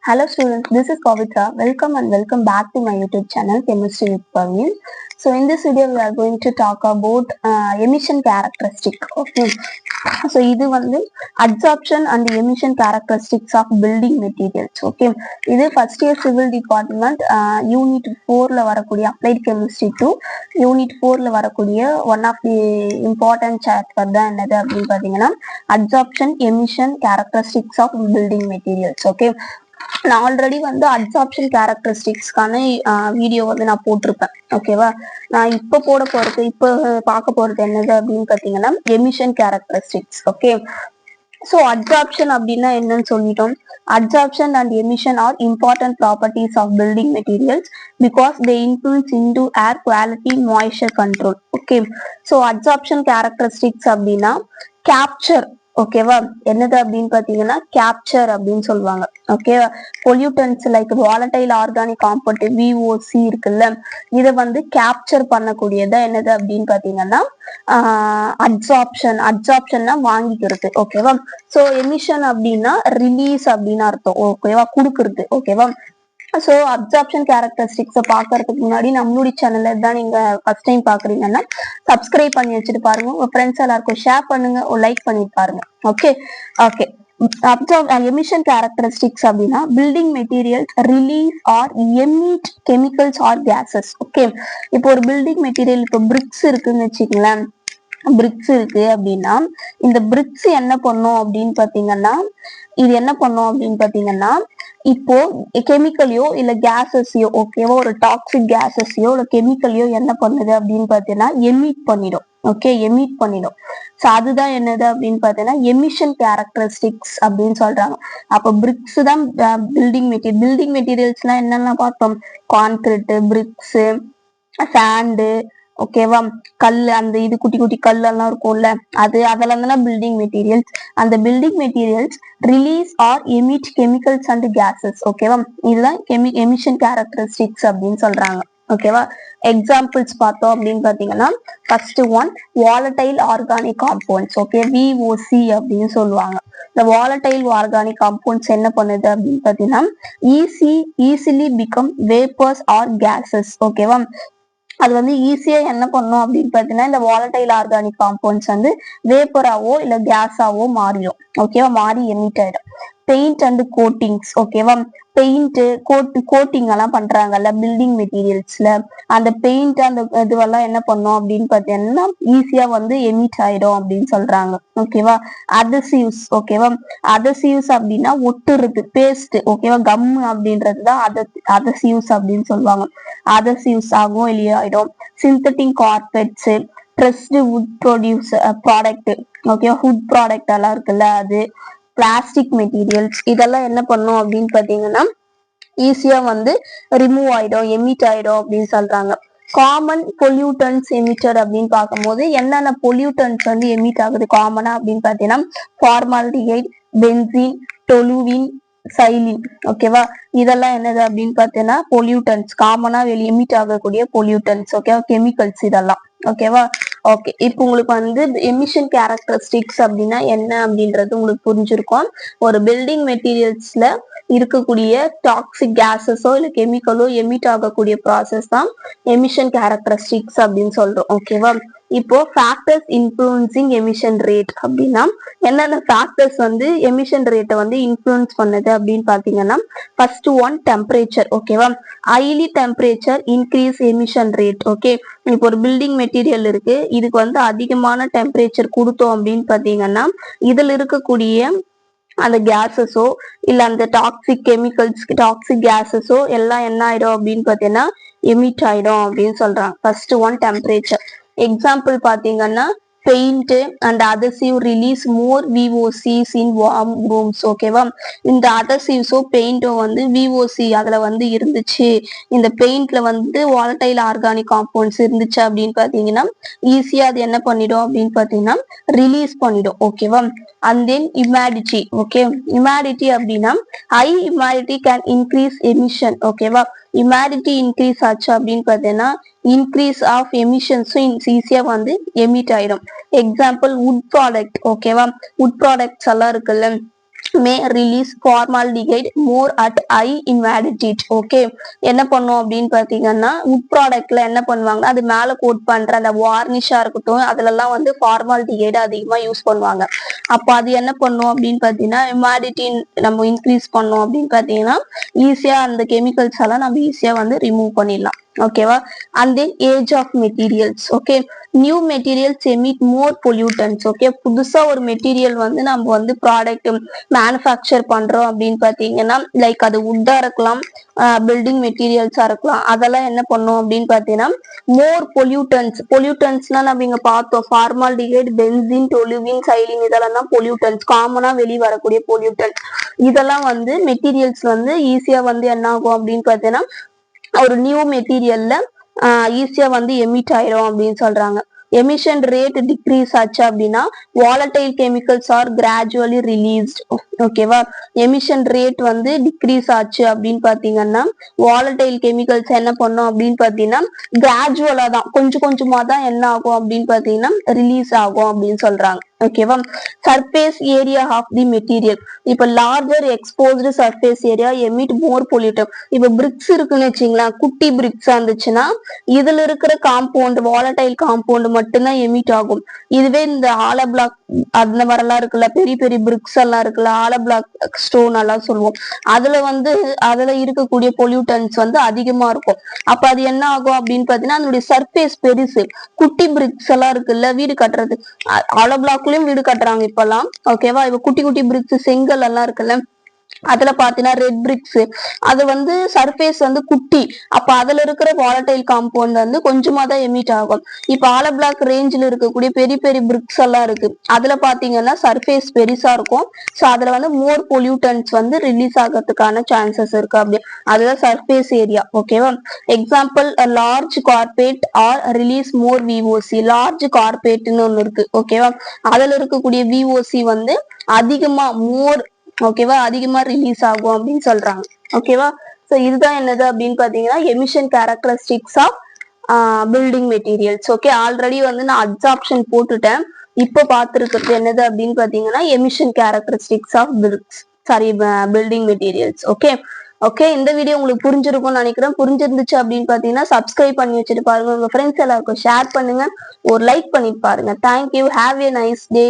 Hello students, this is Pavitra. Welcome and welcome back to my YouTube channel Chemistry with Paveen. So in this video we are going to talk about emission characteristic. Okay. So இது வந்து absorption and emission characteristics of building materials. Okay. இது first year civil department unit 4ல வரக்கூடிய applied chemistry to unit 4ல வரக்கூடிய one of the important chapter தான் என்னது அப்படின்னு பார்த்தீங்கன்னா absorption emission characteristics of building materials. Okay. நான் ஆல்ரெடி வந்து அப்சார்ப்ஷன் கேரக்டரிஸ்டிக்ஸ்க்கான வீடியோ வந்து நான் போட்டிருப்பேன். ஓகேவா, நான் இப்போ பார்க்க போறது என்னது அப்படின்னு பார்த்தீங்கன்னா emission characteristics. Okay, so absorption அப்படின்னா என்னன்னு சொல்லிட்டோம். Absorption and emission are important properties of building materials because they influence into air quality moisture control. Okay, so absorption characteristics அப்படின்னா கேப்சர். ஓகேவா, என்னது அப்படின்னு பாத்தீங்கன்னா கேப்சர் அப்படின்னு சொல்லுவாங்க. Okay, pollutants like volatile organic compound VOC இருக்குல்ல, இதை வந்து கேப்சர் பண்ணக்கூடியதா என்னது அப்படின்னு பாத்தீங்கன்னா அப்சார்ப்ஷன்னா வாங்கிக்கிறது. ஓகேவா, சோ எமிஷன் அப்படின்னா ரிலீஸ் அப்படின்னு அர்த்தம். ஓகேவா, கொடுக்கறது. ஓகேவா, ஸோ அப்சார்ப்ஷன் கேரக்டரிஸ்டிக்ஸை பார்க்கறதுக்கு முன்னாடி நம்மளுடைய சேனல்ல தான் நீங்க ஃபர்ஸ்ட் டைம் பாக்குறீங்கன்னா சப்ஸ்கிரைப் பண்ணி வச்சுட்டு பாருங்க. உங்க ஃப்ரெண்ட்ஸ் எல்லாருக்கும் ஷேர் பண்ணுங்க, லைக் பண்ணிட்டு பாருங்க. ஓகே ஓகே எமிஷன் கேரக்டரிஸ்டிக்ஸ் அப்படின்னா building materials release or emit chemicals or gases. Okay, இப்போ ஒரு பில்டிங் மெட்டீரியல் இப்போ பிரிக்ஸ் இருக்குன்னு வச்சுக்கங்களேன். பிரிக்ஸ் இருக்கு அப்படின்னா இந்த பிரிக்ஸ் என்ன பண்ணும் அப்படின்னு பாத்தீங்கன்னா இப்போ கெமிக்கலையோ இல்ல கேசஸையோ, ஓகேவா, ஒரு டாக்ஸிக் கேசஸையோ இல்ல கெமிக்கலையோ என்ன பண்ணுது அப்படின்னு பாத்தீங்கன்னா எமிட் பண்ணிடும். ஓகே, எமிட் பண்ணிடும். ஸோ அதுதான் என்னது அப்படின்னு பாத்தீங்கன்னா எமிஷன் கேரக்டரிஸ்டிக்ஸ் அப்படின்னு சொல்றாங்க. அப்போ பிரிக்ஸ் தான் பில்டிங் மெட்டீரியல்ஸ் எல்லாம் என்னென்ன பார்த்தோம், கான்கிரீட், பிரிக்ஸ், சாண்டு, ஓகேவா, கல், அந்த இது குட்டி குட்டி கல் எல்லாம் இருக்கும்ல, அதெல்லாம் தானே பில்டிங் மெட்டீரியல்ஸ். அந்த building materials release or emit chemicals and gases. ஓகேவா, இதுதான் எமிஷன் கேரக்டரிஸ்டிக்ஸ் அப்படின்னு சொல்றாங்க. ஓகேவா, எக்ஸாம்பிள்ஸ் பார்த்தோம் அப்படின்னு பாத்தீங்கன்னா first one volatile organic compounds. Okay, VOC அப்படின்னு சொல்லுவாங்க. இந்த வாலடைல் ஆர்கானிக் காம்பவுண்ட்ஸ் என்ன பண்ணுது அப்படின்னு பாத்தீங்கன்னா easily become vapours or gases. ஓகேவா, அது வந்து ஈஸியா என்ன பண்ணும் அப்படின்னு பாத்தீங்கன்னா இந்த வாலடைல் ஆர்கானிக் காம்பவுண்ட்ஸ் வந்து வேப்பராவோ இல்ல கேஸாவோ மாறிடும். ஓகேவா, மாறி எமிட் ஆயிடும். Paint and coatings. ஓகேவா, பெயிண்ட் கோட்டிங் எல்லாம் பண்றாங்கல்ல பில்டிங் மெட்டீரியல்ஸ்ல, அந்த பெயிண்ட் அந்த இதுவெல்லாம் என்ன பண்ணும் அப்படின்னு பாத்தீங்கன்னா ஈஸியா வந்து எமிட் ஆயிடும் அப்படின்னு சொல்றாங்க. ஓகேவா, அதசிவ்ஸ். ஓகேவா, அதசிவ்ஸ் அப்படின்னா ஒட்டுறது, பேஸ்ட். ஓகேவா, கம் அப்படின்றதுதான் அதசிவ்ஸ் அப்படின்னு சொல்லுவாங்க. அதசிவ்ஸ் ஆகும் வெளியாயிடும். Synthetic carpets, pressed wood product. ஓகேவா, வுட் ப்ராடக்ட் எல்லாம் இருக்குல்ல, அது பிளாஸ்டிக் மெட்டீரியல்ஸ், இதெல்லாம் என்ன பண்ணும் அப்படின்னு பாத்தீங்கன்னா ஈஸியா வந்து ரிமூவ் ஆயிடும், எமிட் ஆயிடும் அப்படின்னு சொல்றாங்க. காமன் பொல்யூட்டன்ஸ் எமிட்டட் அப்படின்னு பார்க்கும்போது என்னென்ன பொல்யூட்டன்ஸ் வந்து எமிட் ஆகுது காமனா அப்படின்னு பாத்தீங்கன்னா ஃபார்மால்டிஹைட், பென்சீன், டொலுவின், சைலின். ஓகேவா, இதெல்லாம் என்னது அப்படின்னு பாத்தீங்கன்னா பொல்யூட்டன்ஸ், காமனா எமிட் ஆகக்கூடிய பொல்யூட்டன்ஸ். ஓகேவா, கெமிக்கல்ஸ் இதெல்லாம். ஓகேவா, ஓகே, இப்போ உங்களுக்கு வந்து எமிஷன் கேரக்டரிஸ்டிக்ஸ் அப்படின்னா என்ன அப்படின்றது உங்களுக்கு புரிஞ்சிருக்கும். ஒரு பில்டிங் மெட்டீரியல்ஸ்ல இருக்கக்கூடிய டாக்ஸிக் கேஸஸோ இல்ல கெமிக்கலோ எமிட் ஆகக்கூடிய ப்ராசஸ் தான் எமிஷன் கேரக்டரிஸ்டிக்ஸ் அப்படின்னு சொல்றோம். ஓகேவா, இப்போ ஃபேக்டர்ஸ் இன்ஃப்ளூயன்சிங் எமிஷன் ரேட் அப்படின்னா என்னென்ன ஃபேக்டர்ஸ் வந்து எமிஷன் ரேட்டை வந்து இன்ஃப்ளூயன்ஸ் பண்ணுது அப்படின்னு பாத்தீங்கன்னா ஃபர்ஸ்ட் ஒன் டெம்பரேச்சர். ஓகேவா, highly temperature increase emission rate. Okay, இப்போ ஒரு பில்டிங் மெட்டீரியல் இருக்கு, இதுக்கு வந்து அதிகமான டெம்பரேச்சர் கொடுத்தோம் அப்படின்னு பாத்தீங்கன்னா இதுல இருக்கக்கூடிய அந்த கேஸஸோ இல்ல அந்த டாக்ஸிக் கெமிக்கல்ஸ், டாக்ஸிக் கேஸஸோ எல்லாம் என்ன ஆயிடும் அப்படின்னு பாத்தீங்கன்னா எமிட் ஆயிடும் அப்படின்னு சொல்றாங்க. First one temperature. எக்ஸாம்பிள் பாத்தீங்கன்னா paint and adhesive release more VOCs in warm rooms. ஓகேவா, இந்த அதசிவ்ஸோ பெயிண்டோ வந்து VOC அதுல வந்து இருந்துச்சு, இந்த பெயிண்ட்ல வந்து வாலடைல் ஆர்கானிக் காம்பவுண்ட்ஸ் இருந்துச்சு அப்படின்னு பாத்தீங்கன்னா ஈஸியா அது என்ன பண்ணிடும் அப்படின்னு பாத்தீங்கன்னா ரிலீஸ் பண்ணிடும். ஓகேவா, அண்ட் தென் இமேடிட்டி. ஓகே, இமேடிட்டி அப்படின்னா ஹை இமேடிட்டி கேன் இன்க்ரீஸ் எமிஷன். ஓகேவா, இமேடிட்டி இன்க்ரீஸ் ஆச்சு அப்படின்னு பாத்தீங்கன்னா இன்க்ரீஸ் ஆஃப் எமிஷன்ஸும் ஈஸியா வந்து எமிட் ஆயிடும். Example would product. ஓகேவா, வுட் ப்ராடக்ட்ஸ் எல்லாம் இருக்குல்ல, may release formaldehyde more at high in altitude. Okay, என்ன பண்ணும் அப்படின்னு பாத்தீங்கன்னா உட் ப்ராடக்ட்ல என்ன பண்ணுவாங்கன்னா அது மேல கோட் பண்ற அந்த வார்னிஷா இருக்கட்டும் அதுல எல்லாம் வந்து ஃபார்மால்டிஹைடு அதிகமா யூஸ் பண்ணுவாங்க. அப்ப அது என்ன பண்ணும் அப்படின்னு பாத்தீங்கன்னா ஹியூமிடிட்டி நம்ம இன்க்ரீஸ் பண்ணோம் அப்படின்னு பாத்தீங்கன்னா ஈஸியா அந்த கெமிக்கல்ஸ் எல்லாம் நம்ம ஈஸியா வந்து ரிமூவ் பண்ணிடலாம். ஓகேவா? And then age of materials. Okay, new materials emit more pollutants. Okay, புதுசா ஒரு மெட்டீரியல் வந்து நம்ம வந்து ப்ராடக்ட் மேனுஃபேக்சர் பண்றோம் அப்படின்னு பாத்தீங்கன்னா லைக் அது வுட்டா இருக்கலாம், பில்டிங் மெட்டீரியல்ஸா இருக்கலாம். அதெல்லாம் என்ன பண்ணும் அப்படின்னு பாத்தீங்கன்னா மோர் பொல்யூட்டன்ஸ்னா நம்ம இங்க பார்த்தோம் ஃபார்மால்டிஹைட், பென்சின், டொலுவின், சைலின் இதெல்லாம் தான் பொல்யூட்டன்ஸ், காமனா வெளியே வரக்கூடிய பொல்யூட்டன்ஸ். இதெல்லாம் வந்து மெட்டீரியல்ஸ் வந்து ஈஸியா வந்து என்ன ஆகும் அப்படின்னு பாத்தீங்கன்னா ஒரு நியூ மெட்டீரியல்ல ஈஸியா வந்து எமிட் ஆயிரும் அப்படின்னு சொல்றாங்க. எமிஷன் ரேட் டிக்ரீஸ் ஆச்சு அப்படின்னா volatile chemicals are gradually released. ஓகேவா? எமிஷன் ரேட் வந்து டிக்ரீஸ் ஆச்சு அப்படின்னு பாத்தீங்கன்னா வாலடைல் கெமிக்கல்ஸ் என்ன பண்ணும் அப்படின்னு பாத்தீங்கன்னா கிராஜுவலா தான் கொஞ்சம் கொஞ்சமா தான் என்ன ஆகும் அப்படின்னு பாத்தீங்கன்னா ரிலீஸ் ஆகும் அப்படின்னு சொல்றாங்க. ஓகேவா? Surface area of the material. இப்ப larger exposed surface area emit more pollutant. இப்ப பிரிக்ஸ் இருக்குன்னு வச்சுங்களேன், குட்டி பிரிக்ஸா இருந்துச்சுன்னா இதுல இருக்கிற காம்பவுண்ட் வாலடைல் காம்பவுண்ட் மட்டும்தான் எமிட் ஆகும். இதுவே இந்த ஆல பிளாக் அந்த மாதிரிலாம் இருக்குல்ல, பெரிய பெரிய பிரிக்ஸ் எல்லாம் இருக்குல்ல, ஆல பிளாக் ஸ்டோன் எல்லாம் சொல்லுவோம், அதுல இருக்கக்கூடிய பொல்யூட்டன்ஸ் வந்து அதிகமா இருக்கும். அப்ப அது என்ன ஆகும் அப்படின்னு பாத்தீங்கன்னா அதனுடைய சர்ஃபேஸ் பெருசு. குட்டி பிரிக்ஸ் எல்லாம் இருக்குல்ல வீடு கட்டுறது, ஆல பிளாக்லயும் வீடு கட்டுறாங்க இப்பெல்லாம். ஓகேவா? இப்ப குட்டி குட்டி பிரிக்ஸ் செங்கல் எல்லாம் இருக்குல்ல அதுல பாத்தீங்கன்னா ரெட் பிரிக்ஸ், அது வந்து சர்ஃபேஸ் வந்து குட்டி. அப்ப அதுல இருக்கிற வாலடைல் காம்பவுண்ட் வந்து கொஞ்சமா தான் எமிட் ஆகும். இப்ப ஆல பிளாக் ரேஞ்சில் இருக்கக்கூடிய பெரிய பெரிய பிரிக்ஸ் எல்லாம் இருக்கு, அதுல பாத்தீங்கன்னா சர்ஃபேஸ் பெருசா இருக்கும். சோ அதுல வந்து மோர் பொல்யூட்டன்ஸ் வந்து ரிலீஸ் ஆகிறதுக்கான சான்சஸ் இருக்கு. அப்படி அதுதான் சர்ஃபேஸ் ஏரியா. ஓகேவா? Example large corporate are release more VOC. Large கார்பரேட்னு ஒண்ணு இருக்கு. ஓகேவா? அதுல இருக்கக்கூடிய விஓசி வந்து அதிகமா மோர் ஓகேவா அதிகமா ரிலீஸ் ஆகும் அப்படின்னு சொல்றாங்க. ஓகேவா? சோ இதுதான் என்னது அப்படின்னு பாத்தீங்கன்னா emission characteristics of building materials. Okay, already வந்து நான் அப்சார்ப்ஷன் போட்டுட்டேன். இப்ப பாத்துருக்கிறது என்னது அப்படின்னு பாத்தீங்கன்னா emission characteristics of building materials. Okay okay, இந்த வீடியோ உங்களுக்கு புரிஞ்சிருக்கும்னு நினைக்கிறேன். புரிஞ்சிருந்துச்சு அப்படின்னு பாத்தீங்கன்னா சப்ஸ்கிரைப் பண்ணி வச்சுட்டு பாருங்க, உங்க ஃப்ரெண்ட்ஸ் எல்லாருக்கும் ஷேர் பண்ணுங்க, ஒரு லைக் பண்ணிட்டு பாருங்க. Thank you, have a nice day.